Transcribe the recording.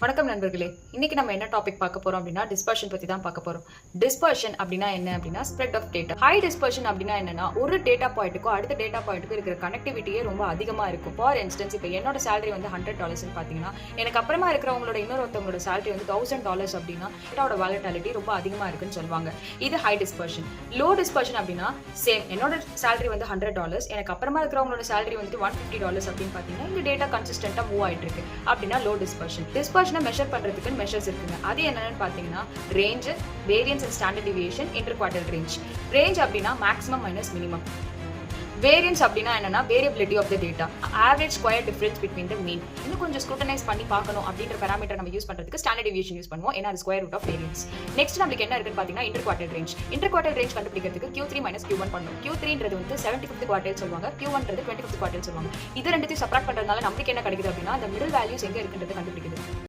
வணக்கம் நண்பர்களே. இன்னைக்கு நம்ம என்ன டாபிக் பார்க்க போறோம் அப்படின்னா டிஸ்பர்ஷன் பத்தி தான் பார்க்க போறோம். டிஸ்பர்ஷன் அப்படின்னா என்ன அப்படின்னா spread of data. High dispersion அப்படின்னா என்னன்னா ஒரு டேட்டா பாயிண்ட்டுக்கும் அடுத்த டேட்டா பாயிண்ட்டுக்கும் இருக்கிற கனெக்டிவிட்டியே ரொம்ப அதிகமா இருக்கும். ஃபார் இன்ஸ்டன்ஸ் இப்போ என்னோட சேலரி வந்து $100 பாத்தீங்கன்னா எனக்கு அப்புறமா இருக்கிறவங்களோட இன்னொருத்தவங்களோட சேலரி வந்து $1000 அப்படின்னா டேட்டாவோட வாலட்டிலிட்டி ரொம்ப அதிகமா இருக்குன்னு சொல்லுவாங்க. இது ஹை டிஸ்பர்ஷன். லோ டிஸ்பர்ஷன் அப்படின்னா சேம் என்னோட சேலரி வந்து $100 எனக்கு அப்புறமா இருக்கிறவங்களோட சேலரி வந்து $150 அப்படின்னு பாத்தீங்கன்னா இந்த டேட்டா கன்சிஸ்டன்டா மூவ் ஆயிட்டு இருக்கு அப்படின்னா லோ டிஸ்பர்ஷன். டிஸ்பர்ஷனை மெஷர் பண்றதுக்கு மெஷர்ஸ் இருக்குங்க. அது என்னன்னு பாத்தீங்கன்னா range, variance and standard deviation, inter quarter range. Range அப்படின்னா மேக்ஸிமம் மைனஸ் மினிமம். வேரியன்ஸ் அப்படின்னா என்னன்னா variability of the data, average square difference between the mean. இன்னும் கொஞ்சம் ஸ்க்ரூட்டனைஸ் பண்ணி பார்க்கணும் அப்படின்ற பாராமீட்டர் நம்ம யூஸ் பண்றதுக்கு ஸ்டாண்டர்ட் டிவியேஷன் யூஸ் பண்ணுவோம். ஏன்னா அது square root of variance. Next நமக்கு என்ன இருக்குன்னு பாத்தீங்கன்னா inter quarter range. Inter quarter range கண்டுபிடிக்கிறதுக்கு Q3 - Q1 பண்ணணும். Q3ன்றது வந்து 75th குவார்ட்டர் சொல்லுவாங்க, Q1ன்றது 25th குவார்ட்டர் சொல்லுவாங்க. இது ரெண்டுத்தையும் சப்ராக்ட் பண்றதுனால நமக்கு என்ன கிடைக்குது அப்படின்னா அந்த மிடில் வேல்யூஸ் எங்க இருக்குன்றது கண்டுபிடிக்குது.